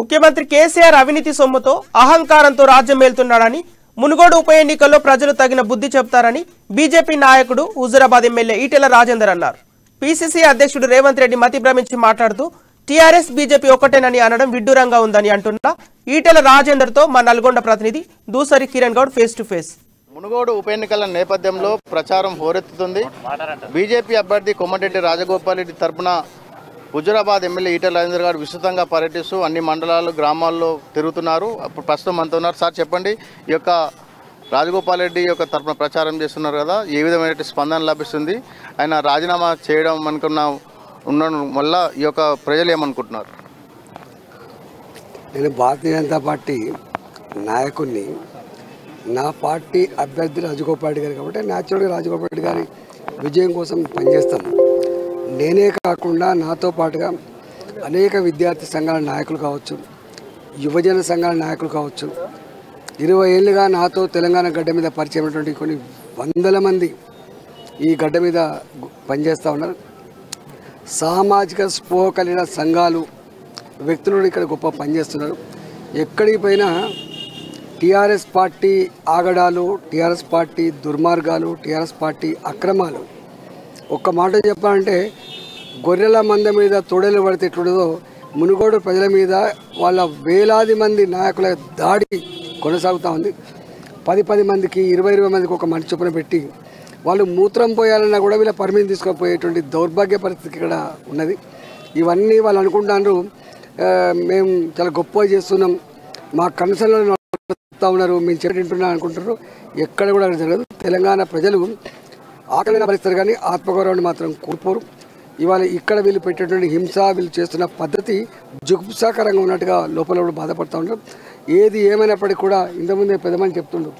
ముఖ్యమంత్రి కేసీఆర్ అవినీతి సొమ్ముతో అహంకారంతో రాజ్యం మేల్తున్నాడని మునుగోడు ఉప ఎన్నికల్లో ప్రజలు తగిన బుద్ధి చెప్తారని బీజేపీ నాయకుడు హుజూరాబాద్ ఎమ్మెల్యే ఈటెల రాజేందర్ అన్నారు. పీసీసీ అధ్యక్షుడు రేవంత్ రెడ్డి మతి భ్రమించి మాట్లాడుతూ టీఆర్ఎస్ బీజేపీ ఒక్కటేనని అనడం విడ్డూరంగా ఉందని అంటున్న ఈటెల రాజేందర్ తో మా నల్గొండ ప్రతినిధి Dusari Kiran Goud face to face. Munugode ఉప ఎన్నికల నేపథ్యంలో ప్రచారం హోరెత్తుతుంది. బీజేపీ అభ్యర్థి కొమ్మటిరెడ్డి రాజగోపాల్ రెడ్డి తరపున హుజూరాబాద్ ఎమ్మెల్యే ఈటెల రాజేందర్ గారు విస్తృతంగా పర్యటిస్తూ అన్ని మండలాలు గ్రామాల్లో తిరుగుతున్నారు. అప్పుడు ప్రస్తుతం మనతో ఉన్నారు. సార్ చెప్పండి, ఈ యొక్క రాజగోపాల్ రెడ్డి యొక్క తరపున ప్రచారం చేస్తున్నారు కదా, ఏ విధమైన స్పందన లభిస్తుంది? ఆయన రాజీనామా చేయడం అనుకున్న ఉండడం వల్ల ఈ యొక్క ప్రజలు ఏమనుకుంటున్నారు? నేను భారతీయ జనతా పార్టీ నాయకుడిని, నా పార్టీ అభ్యర్థి రాజగోపాల్ రెడ్డి గారు కాబట్టి న్యాచురల్గా రాజగోపాల్ రెడ్డి గారి విజయం కోసం పనిచేస్తాను. నేనే కాకుండా నాతో పాటుగా అనేక విద్యార్థి సంఘాల నాయకులు కావచ్చు, యువజన సంఘాల నాయకులు కావచ్చు, 20 ఏళ్ళుగా నాతో తెలంగాణ గడ్డ మీద పరిచయమైనటువంటి కొన్ని వందల మంది ఈ గడ్డ మీద పనిచేస్తూ ఉన్నారు. సామాజిక స్పృహ కలిగిన సంఘాలు, వ్యక్తులు ఇక్కడ గొప్ప పనిచేస్తున్నారు. ఎక్కడికి పోయినా టీఆర్ఎస్ పార్టీ ఆగడాలు, టీఆర్ఎస్ పార్టీ దుర్మార్గాలు, టీఆర్ఎస్ పార్టీ అక్రమాలు. ఒక్క మాట చెప్పాలంటే గొర్రెల మంద మీద తొడలు పడితే ఎట్లుండదో మునుగోడు ప్రజల మీద వాళ్ళ వేలాది మంది నాయకుల దాడి కొనసాగుతూ ఉంది. 10 మందికి 20 మందికి ఒక మనిషి చొప్పున పెట్టి వాళ్ళు మూత్రం పోయాలన్నా కూడా వీళ్ళ పర్మిషన్ తీసుకుపోయేటువంటి దౌర్భాగ్య పరిస్థితి ఇక్కడ ఉన్నది. ఇవన్నీ వాళ్ళు అనుకుంటున్నారు మేము చాలా గొప్పగా చేస్తున్నాం, మా కన్సర్న్లో ఉన్నారు, మేము చెప్పినట్టున్నాం అనుకుంటారు. ఎక్కడ కూడా జరగదు. తెలంగాణ ప్రజలు ఆకలిని భరిస్తారు కానీ ఆత్మగౌరవాన్ని మాత్రం కోల్పోరు. ఇవాళ ఇక్కడ వీళ్ళు పెట్టేటువంటి హింస, వీళ్ళు చేస్తున్న పద్ధతి జుగుప్సాకరంగా ఉన్నట్టుగా లోపల బాధపడుతూ ఉంటారు. ఏది ఏమైనప్పటికీ కూడా ఇంతకుముందే పెద్దమని చెప్తుండ్రు,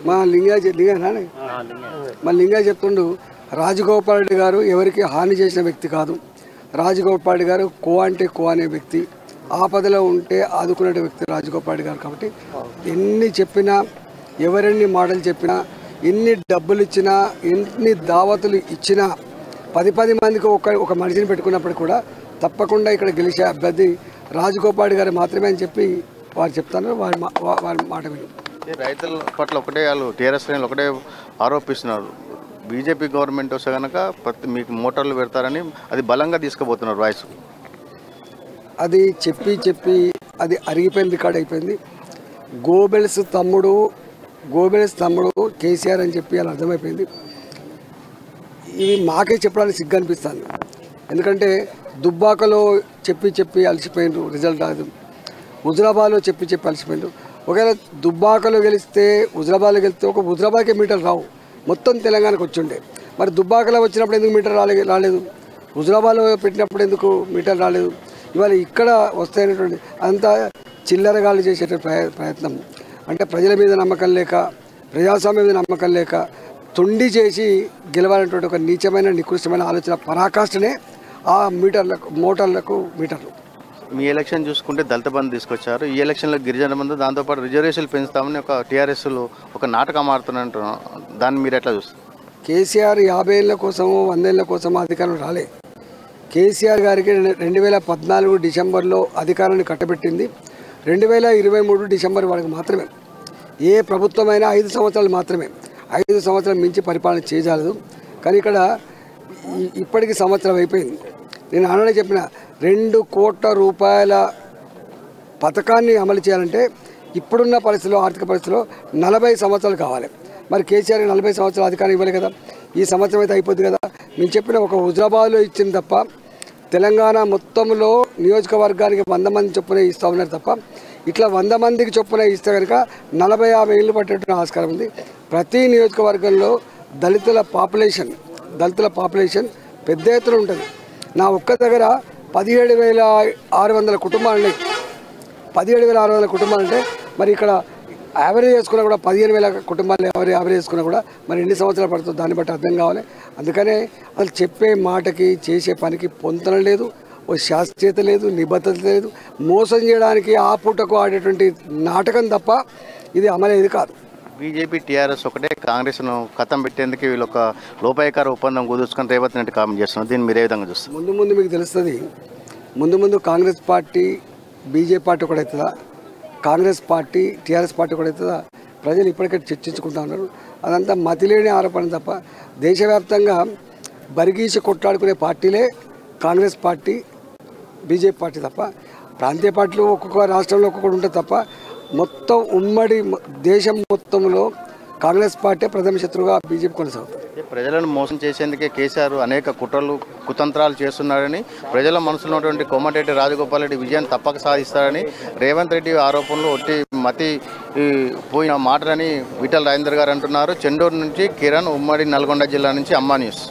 మా లింగయ్య చెప్తుండు, రాజగోపాల్ రెడ్డి గారు ఎవరికి హాని చేసిన వ్యక్తి కాదు. రాజగోపాల్ రెడ్డి గారు కో అంటే కో అనే వ్యక్తి, ఆపదలో ఉంటే ఆదుకునే వ్యక్తి రాజగోపాల్ రెడ్డి గారు. కాబట్టి ఎన్ని చెప్పినా, ఎవరెన్ని మాటలు చెప్పినా, ఎన్ని డబ్బులు ఇచ్చినా, ఎన్ని దావతులు ఇచ్చినా, 10 మందికి ఒక మనిషిని పెట్టుకున్నప్పుడు కూడా తప్పకుండా ఇక్కడ గెలిచే అభ్యర్థి రాజగోపాల్ రెడ్డి గారు మాత్రమే అని చెప్పి వారు చెప్తాను. వారి మాట విని రైతుల పట్ల ఒకటే వాళ్ళు టీఆర్ఎస్ ఒకటే ఆరోపిస్తున్నారు, బీజేపీ గవర్నమెంట్ వస్తే కనుక మీకు మోటార్లు పెడతారని అది బలంగా తీసుకుపోతున్నారు వాయిస్. అది చెప్పి అది అరిగిపోయిన రికార్డ్ అయిపోయింది. గోబెల్స్ తమ్ముడు కేసీఆర్ అని చెప్పి అలా అర్థమైపోయింది. ఇవి మాకే చెప్పడానికి సిగ్గు అనిపిస్తుంది. ఎందుకంటే దుబ్బాకలో చెప్పి అలసిపోయినారు, రిజల్ట్ రాదు. హుజూరాబాద్లో చెప్పి అలసిపోయినారు. ఒకవేళ దుబ్బాకలో గెలిస్తే, హుజూరాబాద్లో గెలిస్తే ఒక హుజూరాబాద్కే మీటర్లు రావు, మొత్తం తెలంగాణకు వచ్చుండే. మరి దుబ్బాకలో వచ్చినప్పుడు ఎందుకు మీటర్ రాలేదు? హుజూరాబాద్లో పెట్టినప్పుడు ఎందుకు మీటర్ రాలేదు? ఇవాళ ఇక్కడ వస్తాయనేటువంటి అంతా చిల్లరగాళ్ళు చేసేటువంటి ప్రయత్నం. అంటే ప్రజల మీద నమ్మకం లేక, ప్రజాస్వామ్యం మీద నమ్మకం లేక తొండి చేసి గెలవాలనేటువంటి ఒక నీచమైన నికృష్టమైన ఆలోచన పరాకాష్ఠనే ఆ మోటార్లకు మీటర్లు. మీ ఎలక్షన్ చూసుకుంటే దళిత బంధు తీసుకొచ్చారు. ఈ ఎలక్షన్లో గిరిజన బంధు, దాంతోపాటు రిజర్వేషన్లు పెంచుతామని ఒక టీఆర్ఎస్లో ఒక నాటకం ఆడుతున్నట్టు, దాన్ని మీరు ఎట్లా చూస్తారు? కేసీఆర్ 50 ఏళ్ళ కోసము 100 ఏళ్ళ కోసము అధికారం రాలే. కేసీఆర్ గారికి 2014 డిసెంబర్లో అధికారాన్ని కట్టబెట్టింది. 2023 డిసెంబర్ వరకు మాత్రమే. ఏ ప్రభుత్వమైనా 5 సంవత్సరాలు మాత్రమే, 5 సంవత్సరాలు మించి పరిపాలన చేయజాలదు. కానీ ఇక్కడ ఇప్పటికి సంవత్సరం అయిపోయింది. నేను ఆనాడే చెప్పిన 2 కోట్ల రూపాయల పథకాన్ని అమలు చేయాలంటే ఇప్పుడున్న పరిస్థితిలో, ఆర్థిక పరిస్థితిలో 40 సంవత్సరాలు కావాలి. మరి కేసీఆర్ 40 సంవత్సరాల అధికారం ఇవ్వాలి కదా, ఈ సంవత్సరం అయితే అయిపోద్ది కదా. నేను చెప్పిన ఒక హుజూరాబాద్లో ఇచ్చింది తప్ప తెలంగాణ మొత్తంలో నియోజకవర్గానికి 100 మంది చొప్పున ఇస్తూ ఉన్నారు తప్ప ఇట్లా 100 మందికి చొప్పున ఇస్తే కనుక 40-50 ఏళ్ళు పట్టేటువంటి ఆస్కారం ఉంది. ప్రతి నియోజకవర్గంలో దళితుల పాపులేషన్ పెద్ద ఎత్తున ఉంటుంది. నా ఒక్క దగ్గర 17,600 కుటుంబాలు ఉన్నాయి. 17,600 కుటుంబాలు అంటే మరి ఇక్కడ యావరేజ్ చేసుకున్నా కూడా 15,000 కుటుంబాలు యావరేజ్ చేసుకున్నా కూడా మరి ఎన్ని సంవత్సరాలు పడుతుందో దాన్ని బట్టి అర్థం కావాలి. అందుకనే అసలు చెప్పే మాటకి చేసే పనికి పొంతన లేదు, ఓ శాస్త్రీయత లేదు, నిబద్ధత లేదు. మోసం చేయడానికి ఆ పూటకు ఆడేటువంటి నాటకం తప్ప ఇది అమలయ్యేది కాదు. బీజేపీ టీఆర్ఎస్ ఒకటే కాంగ్రెస్ను ఖతం పెట్టేందుకు వీళ్ళు ఒక లోపాయకార ఒప్పందం కుదుర్చుకొని రేవంత్ రెడ్డి కామెంట్ చేస్తున్నారు. దీన్ని మీరు ఏ విధంగా చూస్తారు? ముందు మీకు తెలుస్తుంది, ముందు కాంగ్రెస్ పార్టీ బీజేపీ పార్టీ కూడా అవుతుందా, కాంగ్రెస్ పార్టీ టీఆర్ఎస్ పార్టీ కూడా అవుతుందా, ప్రజలు ఇప్పటికే చర్చించుకుంటా ఉన్నారు. అదంతా మతిలేని ఆరోపణ తప్ప దేశవ్యాప్తంగా బరిగీసి కొట్లాడుకునే పార్టీలే కాంగ్రెస్ పార్టీ బీజేపీ పార్టీ తప్ప ప్రాంతీయ పార్టీలు ఒక్కొక్క రాష్ట్రంలో ఒక్కొక్కటి ఉంటుంది తప్ప మొత్తం ఉమ్మడి దేశం మొత్తంలో కాంగ్రెస్ పార్టీ ప్రథమ శత్రువుగా బీజేపీ కొనసాగుతుంది. ప్రజలను మోసం చేసేందుకే కేసీఆర్ అనేక కుట్రలు కుతంత్రాలు చేస్తున్నారని, ప్రజల మనసులో ఉన్నటువంటి కోమటిరెడ్డి రాజగోపాల్ రెడ్డి విజయాన్ని తప్పక సాధిస్తారని రేవంత్ రెడ్డి ఆరోపణలు ఒట్టి మతి పోయిన మాటలని ఈటెల రాజేందర్ గారు అంటున్నారు. చెండూరు నుంచి కిరణ్, ఉమ్మడి నల్గొండ జిల్లా నుంచి అమ్మా న్యూస్.